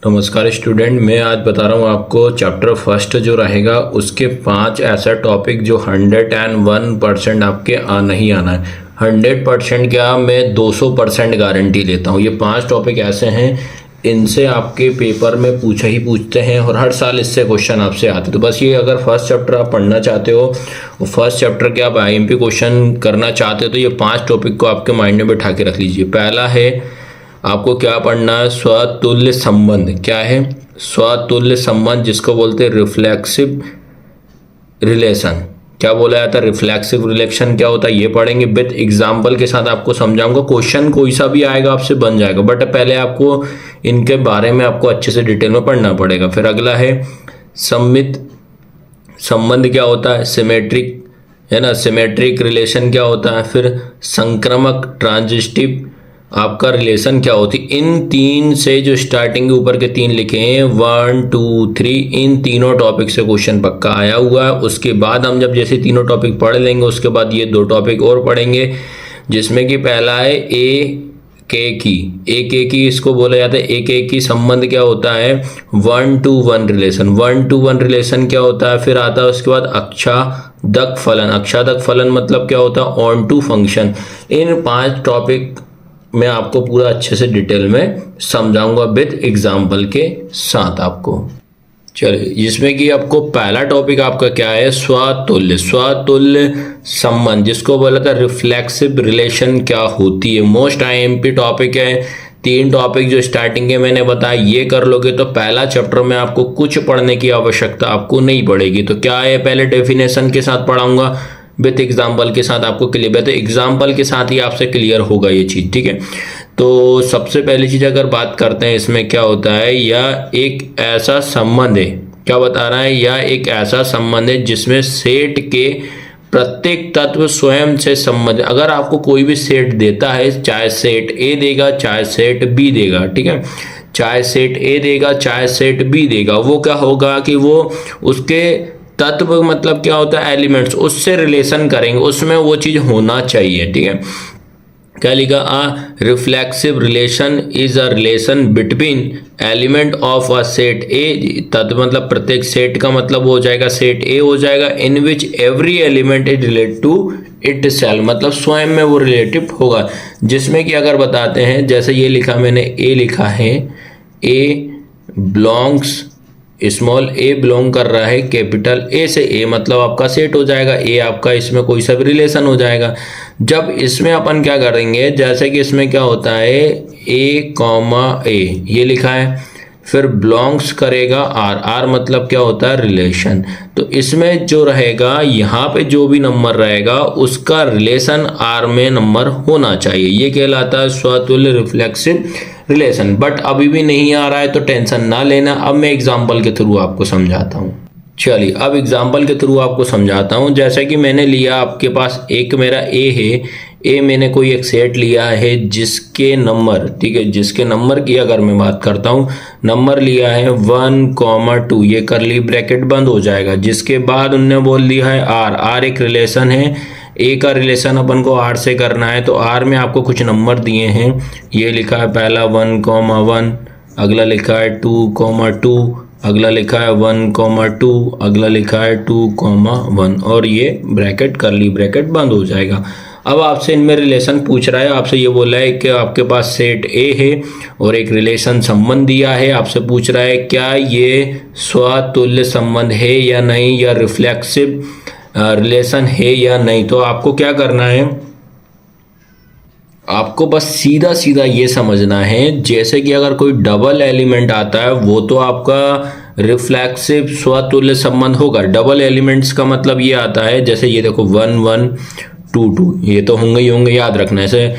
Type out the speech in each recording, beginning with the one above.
नमस्कार स्टूडेंट, मैं आज बता रहा हूँ आपको चैप्टर फर्स्ट जो रहेगा उसके 5 ऐसा टॉपिक जो 101% आपके नहीं आना है। 100% क्या, मैं 200% गारंटी लेता हूँ। ये 5 टॉपिक ऐसे हैं, इनसे आपके पेपर में पूछा ही पूछते हैं और हर साल इससे क्वेश्चन आपसे आते। तो बस ये अगर फर्स्ट चैप्टर आप पढ़ना चाहते हो, फर्स्ट चैप्टर के आप आईएमपी क्वेश्चन करना चाहते हो, तो ये 5 टॉपिक को आपके माइंड में बैठा के रख लीजिए। पहला है आपको क्या पढ़ना है, स्वतुल्य संबंध। क्या है स्वतुल्य संबंध, जिसको बोलते हैं रिफ्लेक्सिव रिलेशन। क्या बोला जाता है, रिफ्लेक्सिव रिलेशन क्या होता है ये पढ़ेंगे। विद एग्जाम्पल के साथ आपको समझाऊंगा। क्वेश्चन कोई सा भी आएगा आपसे बन जाएगा, बट पहले आपको इनके बारे में आपको अच्छे से डिटेल में पढ़ना पड़ेगा। फिर अगला है सममित संबंध। क्या होता है, सिमेट्रिक है ना, सिमेट्रिक रिलेशन क्या होता है। फिर संक्रामक ट्रांजिटिव आपका रिलेशन क्या होती है। इन 3 से जो स्टार्टिंग के ऊपर के 3 लिखे हैं 1 2 3, इन तीनों टॉपिक से क्वेश्चन पक्का आया हुआ है। उसके बाद हम जब जैसे तीनों टॉपिक पढ़ लेंगे, उसके बाद ये 2 टॉपिक और पढ़ेंगे, जिसमें कि पहला है एक इसको बोला जाता है। एक की संबंध क्या होता है, 1 to 1 रिलेशन। 1 to 1 रिलेशन क्या होता है। फिर आता है उसके बाद अक्षादक फलन। अक्षादक फलन मतलब क्या होता है, ऑन टू फंक्शन। इन 5 टॉपिक मैं आपको पूरा अच्छे से डिटेल में समझाऊंगा विद एग्जाम्पल के साथ आपको। चलिए, जिसमें कि आपको पहला टॉपिक आपका क्या है, स्वतुल्य संबंध, जिसको बोला था रिफ्लेक्सिव रिलेशन क्या होती है। मोस्ट आईएमपी टॉपिक है। 3 टॉपिक जो स्टार्टिंग के मैंने बताया, ये कर लोगे तो पहला चैप्टर में आपको कुछ पढ़ने की आवश्यकता आपको नहीं पड़ेगी। तो क्या है, पहले डेफिनेशन के साथ पढ़ाऊंगा, विथ एग्जाम्पल के साथ आपको क्लियर है। तो एग्जाम्पल के साथ ही आपसे क्लियर होगा ये चीज़, ठीक है। तो सबसे पहली चीज़ अगर बात करते हैं, इसमें क्या होता है, यह एक ऐसा संबंध है। क्या बता रहा है, यह एक ऐसा संबंध है जिसमें सेट के प्रत्येक तत्व स्वयं से संबंधित। अगर आपको कोई भी सेट देता है, चाहे सेट ए देगा चाहे सेट बी देगा, ठीक है, चाहे सेट ए देगा चाहे सेट बी देगा, वो क्या होगा कि वो उसके तत्व मतलब क्या होता है, एलिमेंट्स, उससे रिलेशन करेंगे, उसमें वो चीज होना चाहिए, ठीक है। क्या लिखा, a reflexive relation is a relation between element of a set ए। तत्व मतलब प्रत्येक सेट का मतलब हो जाएगा सेट ए हो जाएगा, in which every element is relate to itself, मतलब स्वयं में वो रिलेटिव होगा। जिसमें कि अगर बताते हैं, जैसे ये लिखा मैंने, ए लिखा है, ए बिलोंग्स, स्मॉल ए बिलोंग कर रहा है कैपिटल ए से, ए मतलब आपका सेट हो जाएगा, ए आपका इसमें कोई सा भी रिलेशन हो जाएगा। जब इसमें अपन क्या करेंगे, जैसे कि इसमें क्या होता है, ए कॉमा ए ये लिखा है, फिर बिलोंग्स करेगा आर, आर मतलब क्या होता है, रिलेशन। तो इसमें जो रहेगा, यहाँ पे जो भी नंबर रहेगा उसका रिलेशन आर में नंबर होना चाहिए। ये कहलाता है स्वतुल्य रिफ्लेक्सिव रिलेशन। बट अभी भी नहीं आ रहा है तो टेंशन ना लेना, अब मैं एग्जाम्पल के थ्रू आपको समझाता हूँ। चलिए, अब एग्जाम्पल के थ्रू आपको समझाता हूँ। जैसे कि मैंने लिया, आपके पास एक मेरा ए है, ए मैंने कोई एक सेट लिया है जिसके नंबर, ठीक है, जिसके नंबर की अगर मैं बात करता हूँ, नंबर लिया है 1, 2, ये करली ब्रैकेट बंद हो जाएगा। जिसके बाद उनने बोल दिया है आर, आर एक रिलेशन है, ए का रिलेशन अपन को आर से करना है। तो आर में आपको कुछ नंबर दिए हैं, ये लिखा है पहला 1, 1, अगला लिखा है 2, 2, अगला लिखा है 1, 2, अगला लिखा है 2, 1, और ये ब्रैकेट करली ब्रैकेट बंद हो जाएगा। अब आपसे इनमें रिलेशन पूछ रहा है, आपसे ये बोला है कि आपके पास सेट ए है और एक रिलेशन संबंध दिया है। आपसे पूछ रहा है क्या ये स्वतुल्य संबंध है या नहीं, या रिफ्लेक्सिव रिलेशन है या नहीं। तो आपको क्या करना है, आपको बस सीधा सीधा ये समझना है, जैसे कि अगर कोई डबल एलिमेंट आता है वो तो आपका रिफ्लेक्सिव स्वतुल्य संबंध होगा। डबल एलिमेंट्स का मतलब ये आता है, जैसे ये देखो 1, 1, 2, 2, ये तो होंगे ही होंगे, याद रखना। ऐसे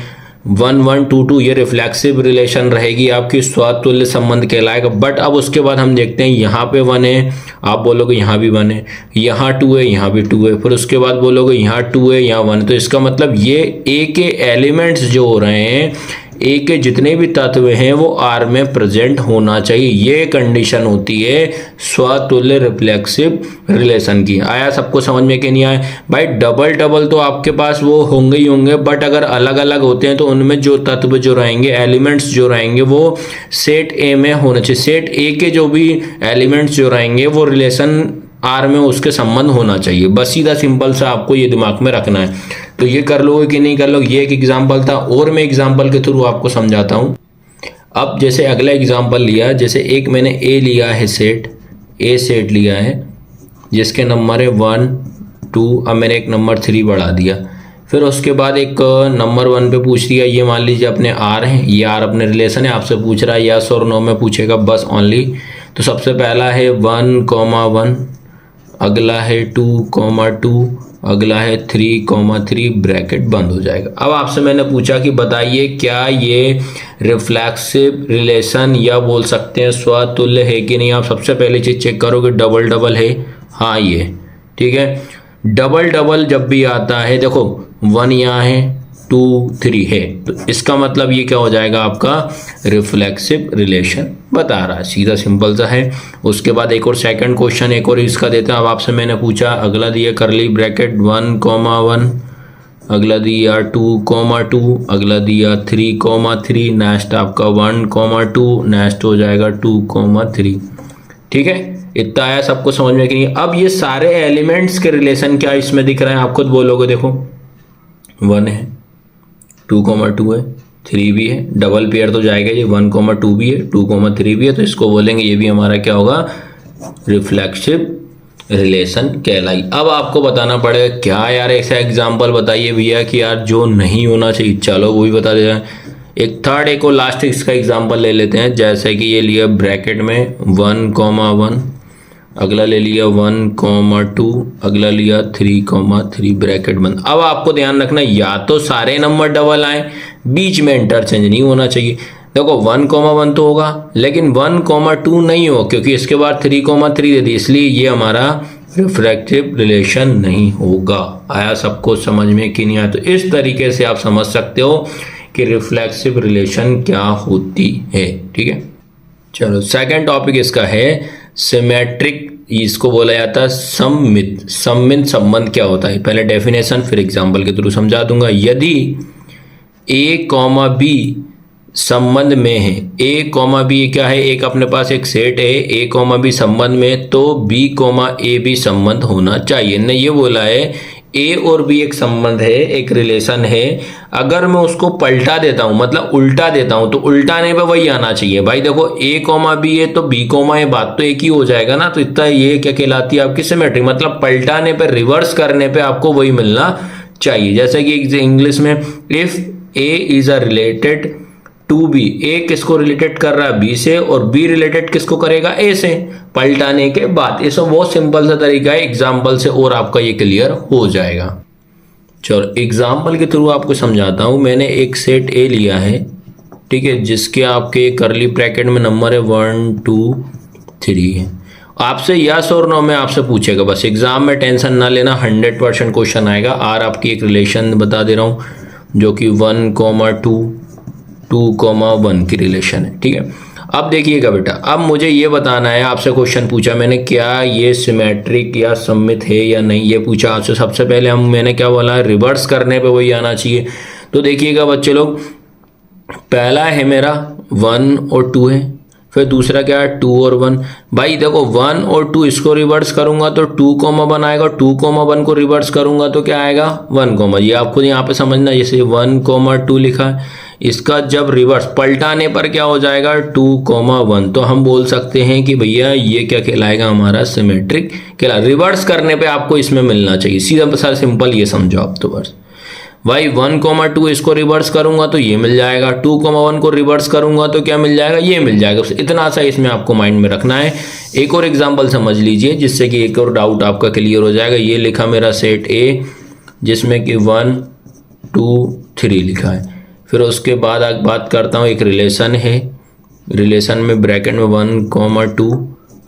1, 1, 2, 2 ये रिफ्लेक्सिव रिलेशन रहेगी आपकी, स्वतुल्य संबंध कहलाएगा। बट अब उसके बाद हम देखते हैं, यहाँ पे 1 है, आप बोलोगे यहाँ भी 1 है, यहाँ 2 है, यहाँ भी 2 है, फिर उसके बाद बोलोगे यहाँ 2 है, यहाँ 1 है। तो इसका मतलब ये ए के एलिमेंट्स जो हो रहे हैं, ए के जितने भी तत्व हैं वो आर में प्रेजेंट होना चाहिए। ये कंडीशन होती है स्वतुल्य रिफ्लेक्सिव रिलेशन की। आया सबको समझ में कि नहीं आया भाई? डबल डबल तो आपके पास वो होंगे ही होंगे, बट अगर अलग अलग होते हैं तो उनमें जो तत्व जो रहेंगे, एलिमेंट्स जो रहेंगे, वो सेट ए में होने चाहिए। सेट ए के जो भी एलिमेंट्स जो रहेंगे वो रिलेशन आर में उसके संबंध होना चाहिए। बस सीधा सिंपल सा आपको ये दिमाग में रखना है। तो ये कर लोगे कि नहीं कर लोगे, ये एक एग्जाम्पल था, और मैं एग्जाम्पल के थ्रू आपको समझाता हूँ। अब जैसे अगला एग्जाम्पल लिया, जैसे एक मैंने ए लिया है सेट, ए सेट लिया है जिसके नंबर है 1 2, अब मैंने एक नंबर 3 बढ़ा दिया। फिर उसके बाद एक नंबर 1 पे पूछ दिया, ये मान लीजिए अपने आर है, ये आर अपने रिलेशन है, आपसे पूछ रहा है यस और नो में पूछेगा बस ओनली। तो सबसे पहला है 1,1, अगला है 2,2, अगला है 3,3, ब्रैकेट बंद हो जाएगा। अब आपसे मैंने पूछा कि बताइए क्या ये रिफ्लेक्सिव रिलेशन या बोल सकते हैं स्वतुल्य है कि नहीं। आप सबसे पहले चीज चेक करोगे डबल डबल है, हाँ ये ठीक है। डबल डबल जब भी आता है, देखो 1 यहाँ है, 2 3 है, तो इसका मतलब ये क्या हो जाएगा आपका रिफ्लेक्सिव रिलेशन बता रहा है। सीधा सिंपल सा है। उसके बाद एक और सेकंड क्वेश्चन एक और इसका देते हैं। अब आपसे मैंने पूछा, अगला दिया करली ब्रैकेट 1,1, अगला दिया 2,2, अगला दिया 3,3, नेक्स्ट आपका 1,2, नेक्स्ट हो जाएगा 2,3। ठीक है, इतना आया सबको समझ में कि नहीं। अब ये सारे एलिमेंट्स के रिलेशन क्या इसमें दिख रहे हैं, आप खुद बोलोगे। देखो 1 है, 2,2 है, 3 भी है, डबल पेयर तो जाएगा ये, 1,2 भी है, 2,3 भी है, तो इसको बोलेंगे ये भी हमारा क्या होगा रिफ्लेक्सिव रिलेशन कहलाई। अब आपको बताना पड़ेगा क्या यार ऐसा एग्जाम्पल बताइए भैया कि यार जो नहीं होना चाहिए, चलो वो भी बता दे। एक थर्ड एक और लास्ट इसका एग्जाम्पल ले लेते हैं। जैसे कि ये लिया ब्रैकेट में 1,1, अगला ले लिया 1,2, अगला लिया 3,3, ब्रैकेट बंद। अब आपको ध्यान रखना, या तो सारे नंबर डबल आए, बीच में इंटरचेंज नहीं होना चाहिए। देखो 1,1 तो होगा, लेकिन 1,2 नहीं हो, क्योंकि इसके बाद 3,3 दे दी, इसलिए ये हमारा रिफ्लेक्सिव रिलेशन नहीं होगा। आया सबको समझ में कि नहीं आया? तो इस तरीके से आप समझ सकते हो कि रिफ्लेक्सिव रिलेशन क्या होती है। ठीक है, चलो सेकंड टॉपिक इसका है सिमेट्रिक, इसको बोला जाता है सममित। सममित संबंध क्या होता है, पहले डेफिनेशन फिर एग्जांपल के थ्रू समझा दूंगा। यदि ए कॉमा बी संबंध में है, ए कॉमा बी क्या है, एक अपने पास एक सेट है, ए कॉमा बी संबंध में, तो बी कॉमा ए भी संबंध होना चाहिए। ने ये बोला है ए और बी एक संबंध है, एक रिलेशन है। अगर मैं उसको पलटा देता हूं, मतलब उल्टा देता हूं, तो उल्टाने पे वही आना चाहिए। भाई देखो ए कॉमा बी है तो बी कॉमा ए, बात तो एक ही हो जाएगा ना। तो इतना ये क्या कहलाती है आपकी सिमेट्री, मतलब पलटाने पे रिवर्स करने पे आपको वही मिलना चाहिए। जैसे कि इंग्लिश में if A is a related to B, A किसको रिलेटेड कर रहा है बी से, और बी रिलेटेड किसको करेगा ए से, पलटाने के बाद। ये सब बहुत सिंपल सा तरीका है, एग्जाम्पल से और आपका ये क्लियर हो जाएगा। चलो एग्जाम्पल के थ्रू आपको समझाता हूं। मैंने एक सेट ए लिया है, ठीक है, जिसके आपके करली ब्रैकेट में नंबर है 1 2 3 है। आपसे यस और नो में आपसे पूछेगा, बस एग्जाम में टेंशन ना लेना, 100% क्वेश्चन आएगा। आर आपकी एक रिलेशन बता दे रहा हूं जो कि 1,2 2,1 की रिलेशन है। ठीक है, अब देखिएगा बेटा, अब मुझे ये बताना है, आपसे क्वेश्चन पूछा मैंने क्या ये सिमेट्रिक या सममित है या नहीं, ये पूछा आपसे। सबसे पहले मैंने क्या बोला, रिवर्स करने पे वही आना चाहिए। तो देखिएगा बच्चे लोग, पहला है मेरा 1 और 2 है, फिर दूसरा क्या है 2 और 1। भाई देखो 1 और 2 इसको रिवर्स करूंगा तो 2,1 आएगा, 2,1 को रिवर्स करूंगा तो क्या आएगा 1, ये आपको यहाँ पे समझना। जैसे 1,2 लिखा है, इसका जब रिवर्स पलटाने पर क्या हो जाएगा 2,1, तो हम बोल सकते हैं कि भैया ये क्या कहलाएगा हमारा सिमेट्रिक कहला। रिवर्स करने पे आपको इसमें मिलना चाहिए, सीधा सा सिंपल ये समझो आप। तो बस भाई 1,2 इसको रिवर्स करूंगा तो ये मिल जाएगा, 2,1 को रिवर्स करूंगा तो क्या मिल जाएगा, ये मिल जाएगा। इतना सा इसमें आपको माइंड में रखना है। एक और एग्जांपल समझ लीजिए जिससे कि एक और डाउट आपका क्लियर हो जाएगा। ये लिखा मेरा सेट ए जिसमें कि 1 2 3 लिखा है। फिर उसके बाद बात करता हूँ, एक रिलेशन है, रिलेशन में ब्रैकेट में 1,2,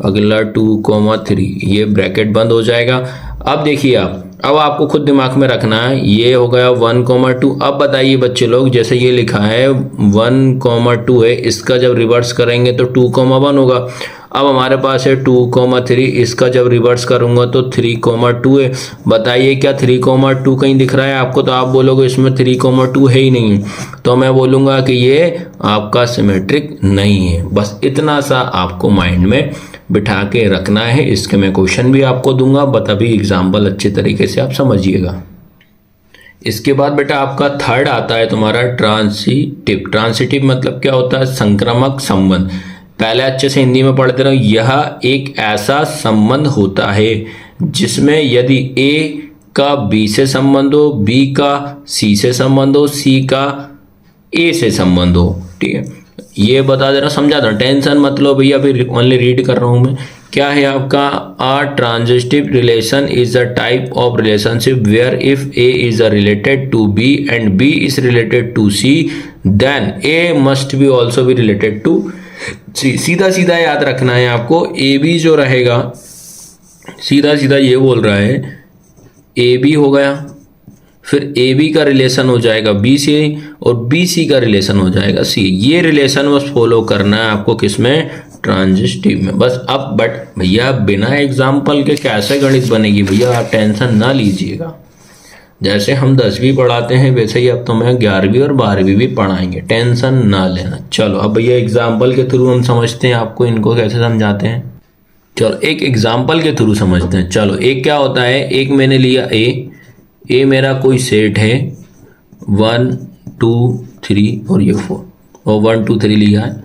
अगला 2,3, ये ब्रैकेट बंद हो जाएगा। अब देखिए आप, अब आपको खुद दिमाग में रखना है, ये हो गया 1,2। अब बताइए बच्चे लोग, जैसे ये लिखा है 1,2 है, इसका जब रिवर्स करेंगे तो 2,1 होगा। अब हमारे पास है 2,3, इसका जब रिवर्स करूंगा तो 3,2 है। बताइए क्या 3,2 कहीं दिख रहा है आपको? तो आप बोलोगे इसमें 3,2 है ही नहीं, तो मैं बोलूँगा कि ये आपका सिमेट्रिक नहीं है। बस इतना सा आपको माइंड में बिठा के रखना है। इसके मैं क्वेश्चन भी आपको दूंगा, बट अभी एग्जाम्पल अच्छे तरीके से आप समझिएगा। इसके बाद बेटा आपका थर्ड आता है तुम्हारा ट्रांसिटिव। ट्रांसिटिव मतलब क्या होता है? संक्रामक संबंध। पहले अच्छे से हिंदी में पढ़ते रहो। यह एक ऐसा संबंध होता है जिसमें यदि ए का बी से संबंध हो, बी का सी से संबंध हो, सी का ए से संबंध हो। ठीक है, ये बता दे रहा, समझा दो, टेंशन मत लो भैया, अभी ओनली रीड कर रहा हूं मैं। क्या है आपका? A transitive relation is a type of relationship where if A is related to B and B is related to C then A must be also be related to C. सीधा सीधा याद रखना है आपको। ए बी जो रहेगा, सीधा सीधा ये बोल रहा है, ए बी हो गया, फिर ए बी का रिलेशन हो जाएगा बी से, और बी सी का रिलेशन हो जाएगा सी। ये रिलेशन बस फॉलो करना है आपको, किसमें? ट्रांजिटिव में। बस अब बट भैया बिना एग्जाम्पल के कैसे गणित बनेगी भैया, आप टेंशन ना लीजिएगा। जैसे हम 10वीं पढ़ाते हैं वैसे ही अब तो मैं 11वीं और 12वीं भी पढ़ाएंगे, टेंशन ना लेना। चलो अब भैया एग्जाम्पल के थ्रू हम समझते हैं आपको इनको कैसे समझाते हैं। चलो एक एग्जाम्पल के थ्रू समझते हैं। चलो एक क्या होता है, एक मैंने लिया ए मेरा कोई सेट है 1 2 3 और ये 4, और 1 2 3 लिया है।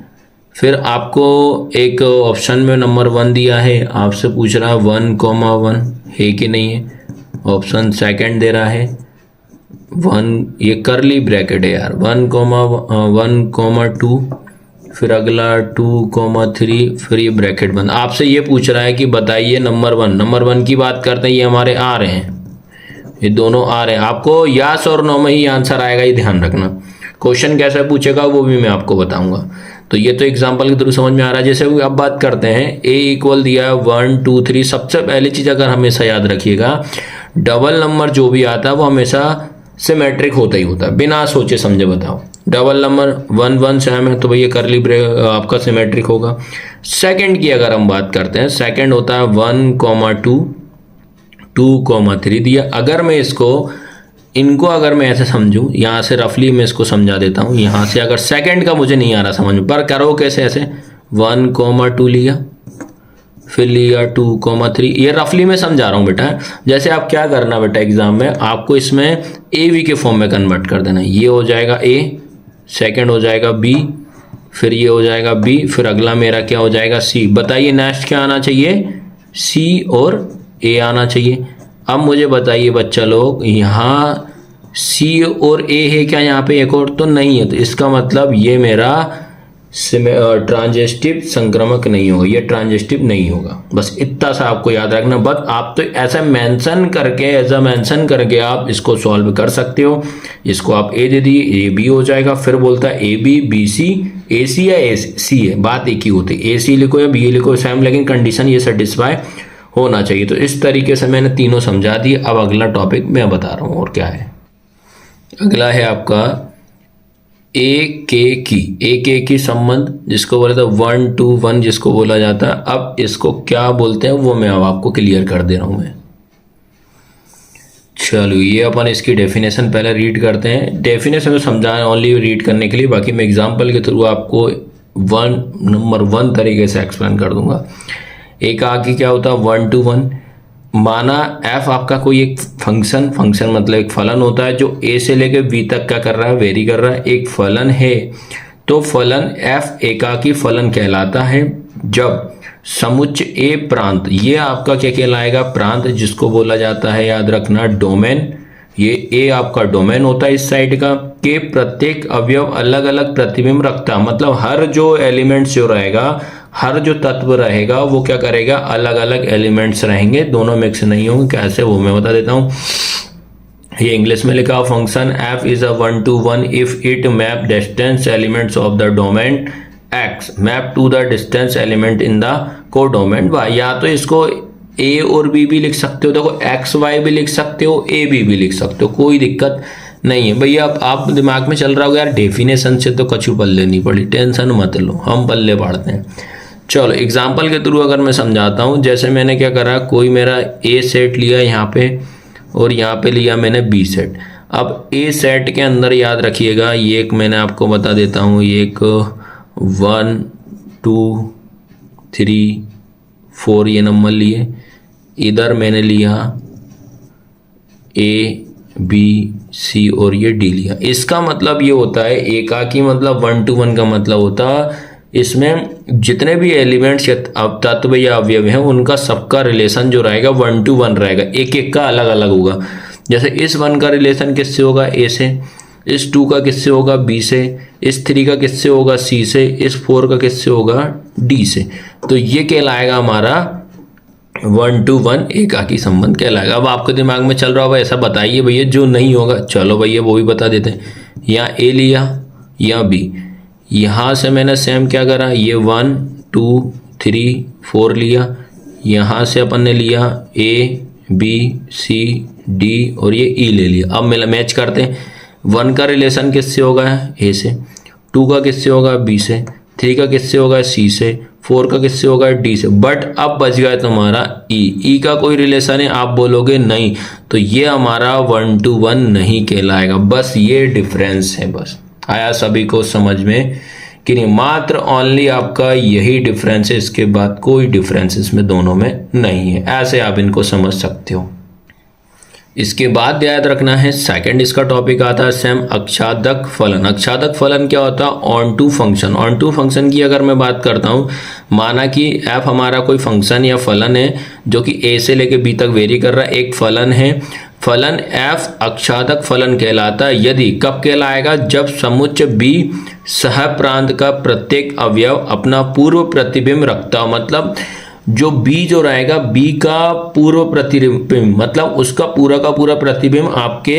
फिर आपको एक ऑप्शन में नंबर 1 दिया है, आपसे पूछ रहा है 1,1 है कि नहीं है। ऑप्शन सेकंड दे रहा है 1, ये करली ब्रैकेट है यार, 1,1,2, फिर अगला 2,3, फिर ये ब्रैकेट बंद। आपसे ये पूछ रहा है कि बताइए नंबर 1 की बात करते हैं, ये हमारे आ रहे हैं, ये दोनों आ रहे हैं। आपको यस और नो में ही आंसर आएगा, ये ध्यान रखना। क्वेश्चन कैसे पूछेगा वो भी मैं आपको बताऊंगा। तो ये तो एग्जांपल के थ्रू समझ में आ रहा है। जैसे अब बात करते हैं, ए इक्वल दिया है 1 2 3। सबसे पहली चीज अगर हमेशा याद रखिएगा, डबल नंबर जो भी आता है वो हमेशा सिमेट्रिक होता ही होता है, बिना सोचे समझे बताओ। डबल नंबर 1 1 सेम है तो भैया करली ब्रेक आपका सिमेट्रिक होगा। सेकंड की अगर हम बात करते हैं, सेकंड होता है 1,2 2,3 दिया। अगर मैं इनको अगर मैं ऐसे समझूं, यहाँ से रफली मैं इसको समझा देता हूँ। यहाँ से अगर सेकंड का मुझे नहीं आ रहा समझ में, पर करो कैसे, ऐसे 1,2 लिया, फिर लिया 2,3। ये रफली मैं समझा रहा हूँ बेटा। जैसे आप क्या करना बेटा, एग्जाम में आपको इसमें ए बी के फॉर्म में कन्वर्ट कर देना। ये हो जाएगा ए, सेकंड हो जाएगा बी, फिर ये हो जाएगा बी, फिर अगला मेरा क्या हो जाएगा सी। बताइए नेक्स्ट क्या आना चाहिए? सी और ए आना चाहिए। अब मुझे बताइए बच्चा लोग, यहाँ सी और ए है क्या? यहाँ पे एक और तो नहीं है, तो इसका मतलब ये मेरा ट्रांजिटिव संक्रामक नहीं होगा, ये ट्रांजिटिव नहीं होगा। बस इतना सा आपको याद रखना। बट आप तो ऐसा मेंशन करके आप इसको सॉल्व कर सकते हो। इसको आप ए दे दिए, ए बी हो जाएगा। फिर बोलता है ए बी बी सी, ए सी या ए सी है, बात एक ही होती है। ए सी लिखो या बी लिखो सेम, लेकिन कंडीशन ये सेटिस्फाई होना चाहिए। तो इस तरीके से मैंने तीनों समझा दिए। अब अगला टॉपिक मैं बता रहा हूँ और क्या है। अगला है आपका ए के की संबंध, जिसको बोला था 1 2 1 जिसको बोला जाता है। अब इसको क्या बोलते हैं वो मैं अब आपको क्लियर कर दे रहा हूं मैं। चलो ये अपन इसकी डेफिनेशन पहले रीड करते हैं। डेफिनेशन में समझाएं ओनली रीड करने के लिए, बाकी मैं एग्जांपल के थ्रू आपको नंबर 1 तरीके से एक्सप्लेन कर दूंगा। एक आगे क्या होता है 1 to 1। माना f आपका कोई एक फंक्शन मतलब एक फलन होता है जो a से लेके b तक क्या कर रहा है, वेरी कर रहा है। एक फलन है तो फलन f एकाकी फलन कहलाता है जब समुच्चय a प्रांत, ये आपका क्या कहलाएगा, प्रांत, जिसको बोला जाता है, याद रखना, डोमेन। ये a आपका डोमेन होता है इस साइड का, के प्रत्येक अवयव अलग अलग प्रतिबिंब रखता है। मतलब हर जो एलिमेंट्स जो रहेगा, हर जो तत्व रहेगा वो क्या करेगा, अलग अलग एलिमेंट्स रहेंगे, दोनों मिक्स नहीं होंगे। कैसे वो मैं बता देता हूँ। ये इंग्लिश में लिखा function f is a 1 to 1 if it map distance elements of the domain x map to the distance element in the codomain y। या तो इसको ए और बी भी लिख सकते हो, देखो एक्स वाई भी लिख सकते हो, ए बी भी लिख सकते हो, कोई दिक्कत नहीं है भैया। आप दिमाग में चल रहा होगा यार डेफिनेशन से तो कछु पल्ले नहीं पड़ी, टेंशन मत लो, हम पल्ले पढ़ते हैं। चलो एग्जाम्पल के थ्रू अगर मैं समझाता हूँ, जैसे मैंने क्या करा, कोई मेरा ए सेट लिया यहाँ पे और यहाँ पे लिया मैंने बी सेट। अब ए सेट के अंदर याद रखिएगा, ये एक मैंने आपको बता देता हूँ, ये एक 1 2 3 4 ये नंबर लिए, इधर मैंने लिया ए बी सी और ये डी लिया। इसका मतलब ये होता है एकाकी मतलब 1 to 1 का मतलब होता है इसमें जितने भी एलिमेंट्स अब तत्व या अवयव हैं उनका सबका रिलेशन जो रहेगा 1 to 1 रहेगा, एक एक का अलग अलग होगा। जैसे इस 1 का रिलेशन किससे होगा, ए से, इस 2 का किससे होगा, बी से, इस 3 का किससे होगा, सी से, इस 4 का किससे होगा, डी से। तो ये कहलाएगा हमारा 1 to 1 एकाकी संबंध कहलाएगा। अब आपके दिमाग में चल रहा होगा ऐसा बताइए भैया जो नहीं होगा, चलो भैया वो भी बता देते हैं। यहाँ ए लिया, यहाँ बी, यहाँ से मैंने सेम क्या करा, ये 1 2 3 4 लिया, यहाँ से अपन ने लिया ए बी सी डी और ये ई ले लिया। अब मैच करते हैं, 1 का रिलेशन किससे होगा, ए से, 2 का किससे होगा, बी से, 3 का किससे होगा, सी से, 4 का किससे होगा, डी से। बट अब बच गया तुम्हारा ई का कोई रिलेशन है, आप बोलोगे नहीं, तो ये हमारा 1 to 1 नहीं कहलाएगा। बस ये डिफरेंस है। बस आया सभी को समझ में कि नहीं, मात्र ओनली आपका यही डिफरेंस है, इसके बाद कोई डिफरेंस इसमें दोनों में नहीं है। ऐसे आप इनको समझ सकते हो। इसके बाद याद रखना है सेकंड इसका टॉपिक आता है सेम अक्षादक फलन। अक्षादक फलन क्या होता है, onto function. Onto function की अगर मैं बात करता हूँ, माना कि एफ हमारा कोई फंक्शन या फलन है जो कि ए से लेके बी तक वेरी कर रहा है, एक फलन है, फलन एफ अक्षादक फलन कहलाता है यदि कब कहलाएगा, जब समुच्चय बी सह प्रांत का प्रत्येक अवयव अपना पूर्व प्रतिबिंब रखता हो। मतलब जो बी जो रहेगा, बी का पूर्व प्रतिबिंब मतलब उसका पूरा का पूरा प्रतिबिंब आपके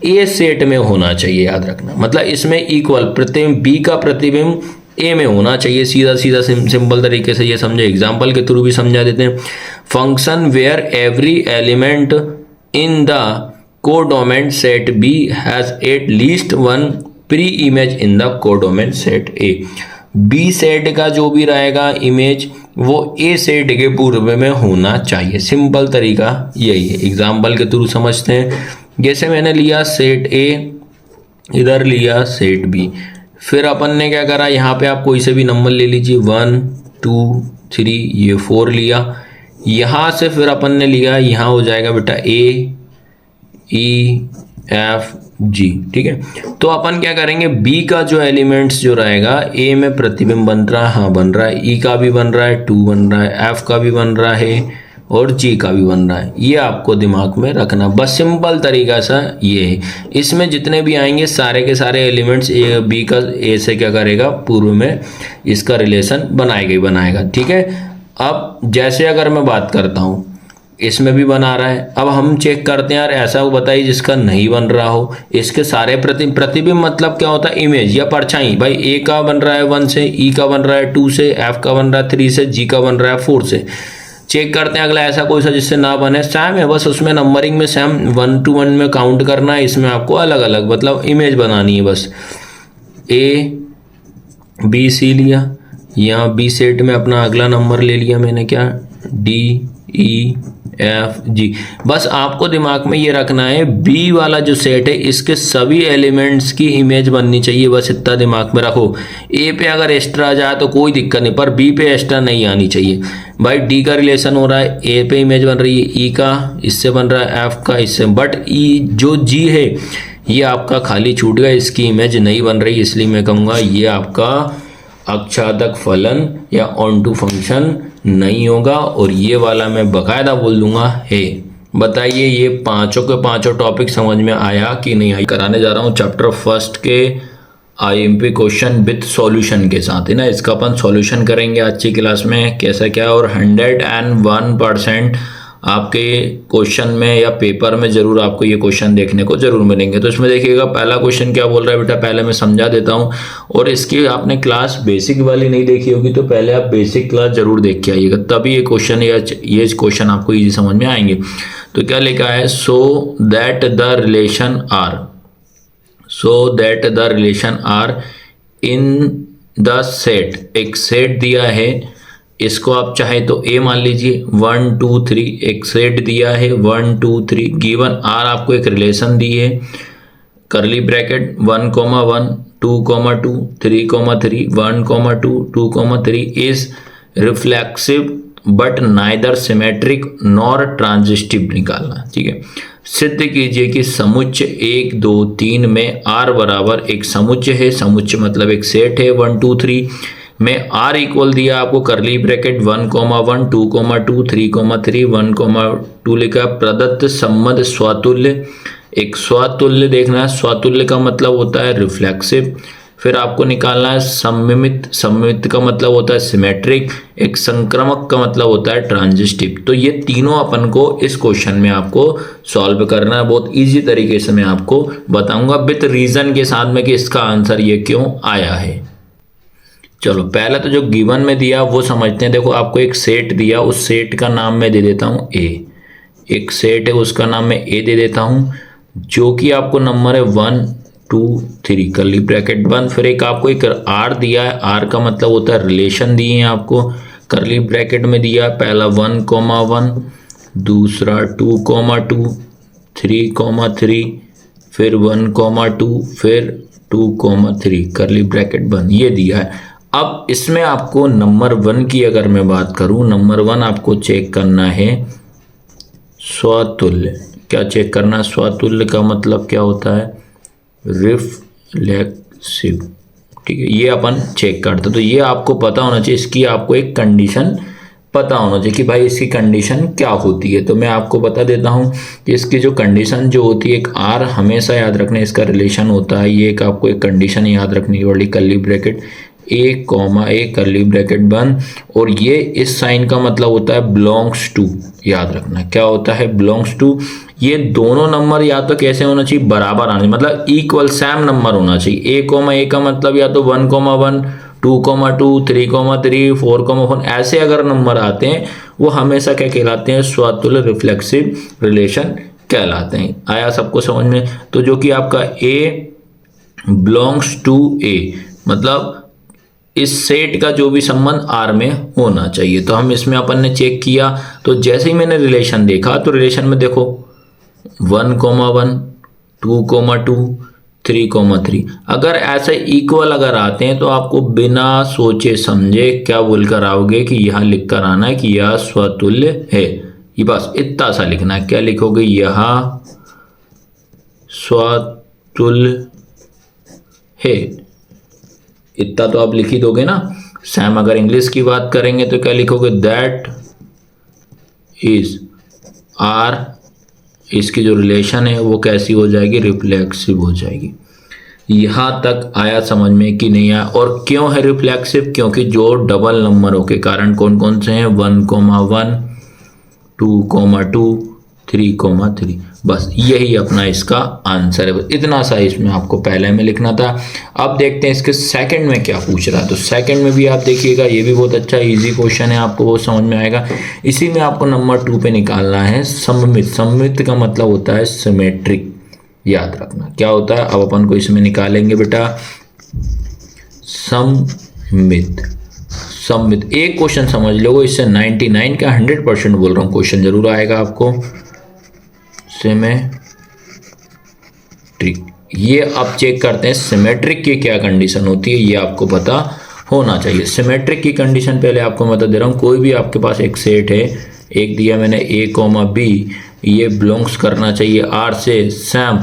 ए सेट में होना चाहिए, याद रखना। मतलब इसमें इक्वल प्रतिबिंब बी का प्रतिबिंब ए में होना चाहिए। सीधा सीधा सिंपल तरीके से ये समझे, एग्जाम्पल के थ्रू भी समझा देते हैं। Function where every element in the codomain set B has at least one pre-image in the codomain set A। B set का जो भी रहेगा इमेज वो A सेट के पूर्व में होना चाहिए। सिंपल तरीका यही है, एग्जाम्पल के थ्रू समझते हैं। जैसे मैंने लिया सेट A, इधर लिया सेट B, फिर अपन ने क्या करा, यहाँ पे आप कोई से भी नंबर ले लीजिए, 1 2 3 ये 4 लिया। यहाँ से फिर अपन ने लिया, यहाँ हो जाएगा बेटा ए ई एफ जी, ठीक है। तो अपन क्या करेंगे, बी का जो एलिमेंट्स जो रहेगा, ए में प्रतिबिंब बन रहा है, हाँ बन रहा है, ई का भी बन रहा है, 2 बन रहा है, एफ का भी बन रहा है और जी का भी बन रहा है। ये आपको दिमाग में रखना, बस सिंपल तरीका सा ये है। इसमें जितने भी आएंगे सारे के सारे एलिमेंट्स ए बी का ए से क्या करेगा, पूर्व में इसका रिलेशन बनाएगा, ठीक है। अब जैसे अगर मैं बात करता हूँ, इसमें भी बना रहा है। अब हम चेक करते हैं यार ऐसा बताइए जिसका नहीं बन रहा हो। इसके सारे प्रतिबिंब मतलब क्या होता है, इमेज या परछाई। भाई ए का बन रहा है 1 से, ई का बन रहा है 2 से, एफ का बन रहा है 3 से, जी का बन रहा है 4 से। चेक करते हैं अगला ऐसा कोई सा जिससे ना बने, सेम है, बस उसमें नंबरिंग में सेम 1 to 1 में काउंट करना है। इसमें आपको अलग अलग मतलब इमेज बनानी है। बस ए बी सी लिया, यहाँ बी सेट में अपना अगला नंबर ले लिया मैंने, क्या, डी ई एफ जी। बस आपको दिमाग में ये रखना है, बी वाला जो सेट है इसके सभी एलिमेंट्स की इमेज बननी चाहिए, बस इतना दिमाग में रखो। ए पे अगर एक्स्ट्रा आ जाए तो कोई दिक्कत नहीं, पर बी पे एक्स्ट्रा नहीं आनी चाहिए। भाई डी का रिलेशन हो रहा है, ए पे इमेज बन रही है, ई का इससे बन रहा है, एफ का इससे, बट ई जो जी है ये आपका खाली छूट गया, इसकी इमेज नहीं बन रही, इसलिए मैं कहूँगा ये आपका अक्षादक फलन या ऑन टू फंक्शन नहीं होगा। और ये वाला मैं बकायदा बोल दूंगा है। बताइए ये पांचों के पांचों टॉपिक समझ में आया कि नहीं आया। कराने जा रहा हूँ चैप्टर फर्स्ट के आईएमपी क्वेश्चन विद सॉल्यूशन के साथ, है ना। इसका अपन सॉल्यूशन करेंगे आज की क्लास में, कैसा क्या, और 101% आपके क्वेश्चन में या पेपर में जरूर आपको ये क्वेश्चन देखने को जरूर मिलेंगे। तो इसमें देखिएगा पहला क्वेश्चन क्या बोल रहा है बेटा, पहले मैं समझा देता हूँ। और इसकी आपने क्लास बेसिक वाली नहीं देखी होगी तो पहले आप बेसिक क्लास जरूर देख के आइएगा, तभी ये क्वेश्चन या ये क्वेश्चन आपको ईजी समझ में आएंगे। तो क्या लिखा है, so that the relation R in the set, एक सेट दिया है, इसको आप चाहे तो ए मान लीजिए 1 2 3, एक सेट दिया है 1 2 3, गिवन आर आपको एक रिलेशन दी है, करली bracket 1 1 2 2 3 3 1 2 2 3 is reflexive but neither symmetric nor transitive निकालना। ठीक है, सिद्ध कीजिए कि समुच्चय 1 2 3 में आर बराबर एक समुच्चय है, समुच्चय मतलब एक सेट है 1 2 3 में आर इक्वल दिया आपको करली ब्रैकेट 1 1 2 2 3 3 1 2 लिखा, प्रदत्त संबंध स्वतुल्य, एक स्वतुल्य देखना है, स्वतुल्य का मतलब होता है रिफ्लेक्सिव, फिर आपको निकालना है सममित, सममित का मतलब होता है सिमेट्रिक, एक संक्रामक का मतलब होता है ट्रांजिस्टिव। तो ये तीनों अपन को इस क्वेश्चन में आपको सॉल्व करना है, बहुत इजी तरीके से मैं आपको बताऊंगा विथ रीजन के साथ में कि इसका आंसर ये क्यों आया है। चलो पहले तो जो गिवन में दिया वो समझते हैं। देखो आपको एक सेट दिया, उस सेट का नाम मैं दे देता हूँ ए, एक सेट है उसका नाम मैं ए दे देता हूँ, जो कि आपको नंबर है 1 2 3 करली ब्रैकेट बंद, फिर एक आपको एक आर दिया है, आर का मतलब होता है रिलेशन दिए हैं आपको, करली ब्रैकेट में दिया पहला 1 1, दूसरा 2 2 3 3, फिर 1 2, फिर 2 3 करली ब्रैकेट बंद, ये दिया है। अब इसमें आपको नंबर 1 की अगर मैं बात करूं, नंबर 1 आपको चेक करना है स्वतुल्य। क्या चेक करना है? स्वतुल्य का मतलब क्या होता है? रिफ्लेक्सिव। ठीक है, ये अपन चेक करते, तो ये आपको पता होना चाहिए, इसकी आपको एक कंडीशन पता होना चाहिए कि भाई इसकी कंडीशन क्या होती है। तो मैं आपको बता देता हूँ कि इसकी जो कंडीशन जो होती है, एक आर हमेशा याद रखना, इसका रिलेशन होता है, ये एक आपको एक कंडीशन याद रखनी पड़ेगी, करली ब्रैकेट ए कॉमा ए करली ब्रैकेट बंद, और ये इस साइन का मतलब होता है बिलोंग्स टू, याद रखना क्या होता है बिलोंग्स टू। ये दोनों नंबर या तो कैसे होना चाहिए, बराबर आने, मतलब इक्वल सेम नंबर होना चाहिए। ए कॉमा ए का मतलब या तो 1 1 2 2 3 3 4 4, ऐसे अगर नंबर आते हैं वो हमेशा क्या कहलाते हैं? स्वतुल्य रिफ्लेक्सिव रिलेशन कहलाते हैं। आया सबको समझ में? तो जो कि आपका ए बिलोंग्स टू ए, मतलब इस सेट का जो भी संबंध आर में होना चाहिए। तो हम इसमें अपन ने चेक किया, तो जैसे ही मैंने रिलेशन देखा तो रिलेशन में देखो 1 1 2 2 3 3, अगर ऐसे इक्वल अगर आते हैं तो आपको बिना सोचे समझे क्या बोलकर आओगे कि यहाँ लिख कर आना है कि यह स्वतुल्य है। ये बस इतना सा लिखना है। क्या लिखोगे? यह स्वतुल्य है, इतना तो आप लिख ही दोगे ना। सैम अगर इंग्लिश की बात करेंगे तो क्या लिखोगे? दैट इज आर, इसकी जो रिलेशन है वो कैसी हो जाएगी? रिफ्लेक्सिव हो जाएगी। यहां तक आया समझ में कि नहीं आया? और क्यों है रिफ्लेक्सिव? क्योंकि जो डबल नंबरों के कारण कौन कौन से हैं? 1 1 2 2 3 3, बस यही अपना इसका आंसर है। इतना सा इसमें आपको पहले में लिखना था। अब देखते हैं इसके सेकंड में क्या पूछ रहा है। तो सेकंड में भी आप देखिएगा, ये भी बहुत अच्छा इजी क्वेश्चन है, आपको वो समझ में आएगा। इसी में आपको नंबर 2 पे निकालना है सममित। सममित का मतलब होता है सिमेट्रिक, याद रखना क्या होता है। अब अपन को इसमें निकालेंगे बेटा सममित। सममित एक क्वेश्चन समझ लो, इससे 99 का 100% बोल रहा हूँ क्वेश्चन जरूर आएगा आपको। सिमेट्रिक, ये आप चेक करते हैं सिमेट्रिक की क्या कंडीशन होती है, ये आपको पता होना चाहिए। सिमेट्रिक की कंडीशन पहले आपको बता दे रहा हूँ। कोई भी आपके पास एक सेट है, एक दिया मैंने ए कॉमा बी, ये बिलोंग्स करना चाहिए आर से सैम,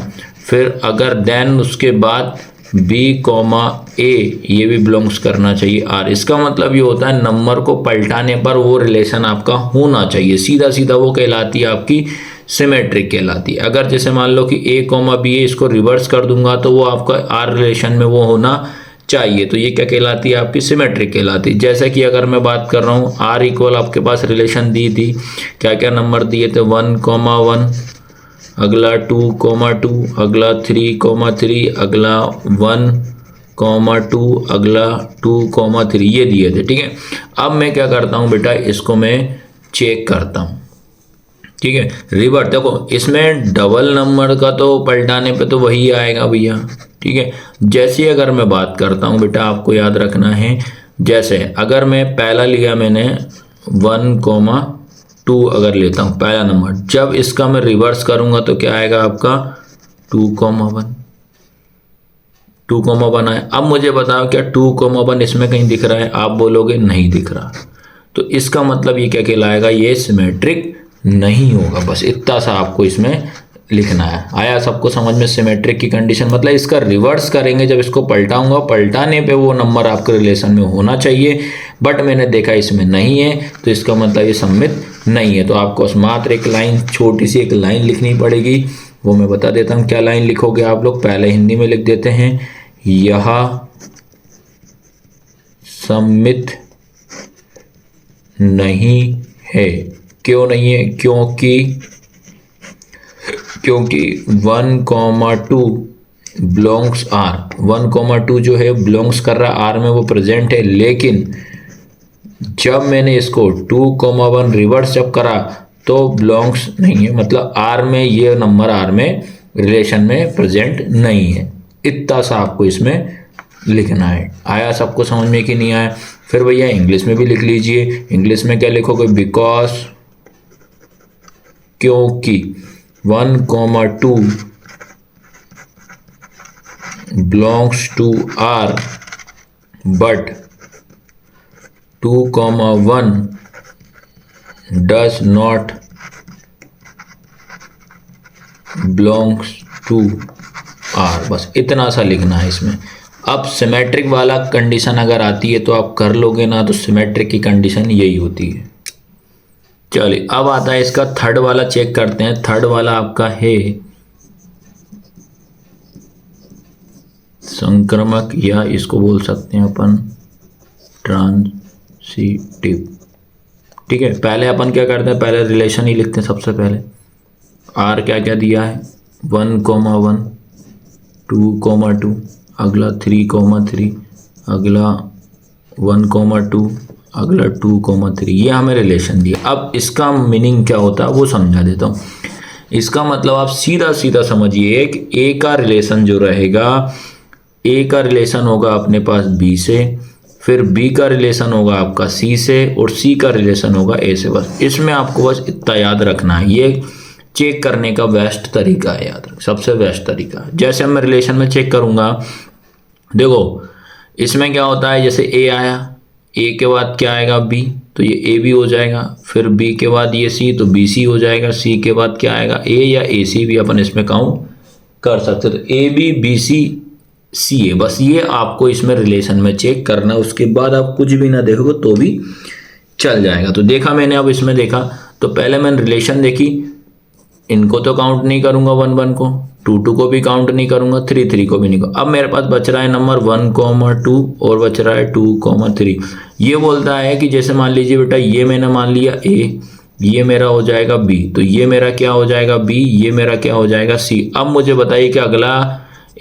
फिर अगर देन उसके बाद बी कॉमा ए, ये भी बिलोंग्स करना चाहिए आर। इसका मतलब ये होता है नंबर को पलटाने पर वो रिलेशन आपका होना चाहिए, सीधा सीधा वो कहलाती है आपकी सिमेट्रिक कहलाती है। अगर जैसे मान लो कि ए कॉमा बी है, इसको रिवर्स कर दूंगा तो वो आपका आर रिलेशन में वो होना चाहिए, तो ये क्या कहलाती है आपकी सिमेट्रिक कहलाती है। जैसे कि अगर मैं बात कर रहा हूँ आर इक्वल, आपके पास रिलेशन दी थी, क्या क्या नंबर दिए थे, 1,1, अगला 2,2, अगला 3,3, अगला 1,2, अगला 2,3, ये दिए थे। ठीक है, अब मैं क्या करता हूँ बेटा, इसको मैं चेक करता हूँ। ठीक है, रिवर्स देखो, इसमें डबल नंबर का तो पलटाने पे तो वही आएगा भैया। ठीक है, जैसे अगर मैं बात करता हूँ बेटा, आपको याद रखना है, जैसे अगर मैं पहला लिया मैंने 1,2 अगर लेता हूँ पहला नंबर, जब इसका मैं रिवर्स करूंगा तो क्या आएगा आपका 2,1, 2,1 आए। अब मुझे बताओ क्या 2,1 इसमें कहीं दिख रहा है? आप बोलोगे नहीं दिख रहा, तो इसका मतलब ये क्या कहलाएगा, ये सिमेट्रिक नहीं होगा। बस इतना सा आपको इसमें लिखना है। आया सबको समझ में? सिमेट्रिक की कंडीशन मतलब इसका रिवर्स करेंगे, जब इसको पलटाऊंगा, पलटाने पे वो नंबर आपके रिलेशन में होना चाहिए, बट मैंने देखा इसमें नहीं है, तो इसका मतलब ये सममित नहीं है। तो आपको मात्र एक लाइन, छोटी सी एक लाइन लिखनी पड़ेगी, वो मैं बता देता हूँ। क्या लाइन लिखोगे आप लोग? पहले हिंदी में लिख देते हैं, यह सममित नहीं है। क्यों नहीं है? क्योंकि 1,2 बिलोंग्स आर, 1,2 जो है बिलोंग्स कर रहा आर में, वो प्रेजेंट है, लेकिन जब मैंने इसको 2,1 रिवर्स जब करा तो बिलोंग्स नहीं है, मतलब आर में ये नंबर आर में रिलेशन में प्रेजेंट नहीं है। इतना सा आपको इसमें लिखना है। आया सबको समझ में कि नहीं आया? फिर भैया इंग्लिश में भी लिख लीजिए। इंग्लिश में क्या लिखोगे? बिकॉज, क्योंकि 1,2 belongs to R but 2,1 does not belongs to R. बस इतना सा लिखना है इसमें। अब सिमेट्रिक वाला कंडीशन अगर आती है तो आप कर लोगे ना, तो सिमेट्रिक की कंडीशन यही होती है। चलिए अब आता है इसका थर्ड वाला, चेक करते हैं। थर्ड वाला आपका है संक्रमक, या इसको बोल सकते हैं अपन ट्रांसिटिव। ठीक है, पहले अपन क्या करते हैं, पहले रिलेशन ही लिखते हैं सबसे पहले। आर क्या क्या दिया है, 1,1, 2,2, अगला 3,3, अगला 1,2, अगला 2,3, ये हमें रिलेशन दिया। अब इसका मीनिंग क्या होता है वो समझा देता हूँ। इसका मतलब आप सीधा सीधा समझिए कि ए का रिलेशन जो रहेगा, ए का रिलेशन होगा अपने पास बी से, फिर बी का रिलेशन होगा आपका सी से, और सी का रिलेशन होगा ए से। बस इसमें आपको बस इतना याद रखना है। ये चेक करने का बेस्ट तरीका है, याद रख, सबसे बेस्ट तरीका। जैसे मैं रिलेशन में चेक करूंगा, देखो इसमें क्या होता है, जैसे ए आया, ए के बाद क्या आएगा बी, तो ये ए बी हो जाएगा, फिर बी के बाद ये सी, तो बी सी हो जाएगा, सी के बाद क्या आएगा ए, या ए सी भी अपन इसमें काउंट कर सकते। तो ए बी बी सी सी ए, बस ये आपको इसमें रिलेशन में चेक करना। उसके बाद आप कुछ भी ना देखोगे तो भी चल जाएगा। तो देखा मैंने, अब इसमें देखा तो पहले मैंने रिलेशन देखी, इनको तो काउंट नहीं करूंगा, 1,1 को, 2,2 को भी काउंट नहीं करूंगा, 3,3 को भी नहीं करूंगा। अब मेरे पास बच रहा है नंबर 1,2 और बच रहा है 2,3। ये बोलता है कि जैसे मान लीजिए बेटा, ये मैंने मान लिया ए, ये मेरा हो जाएगा बी, तो ये मेरा क्या हो जाएगा बी, ये मेरा क्या हो जाएगा सी। अब मुझे बताइए कि अगला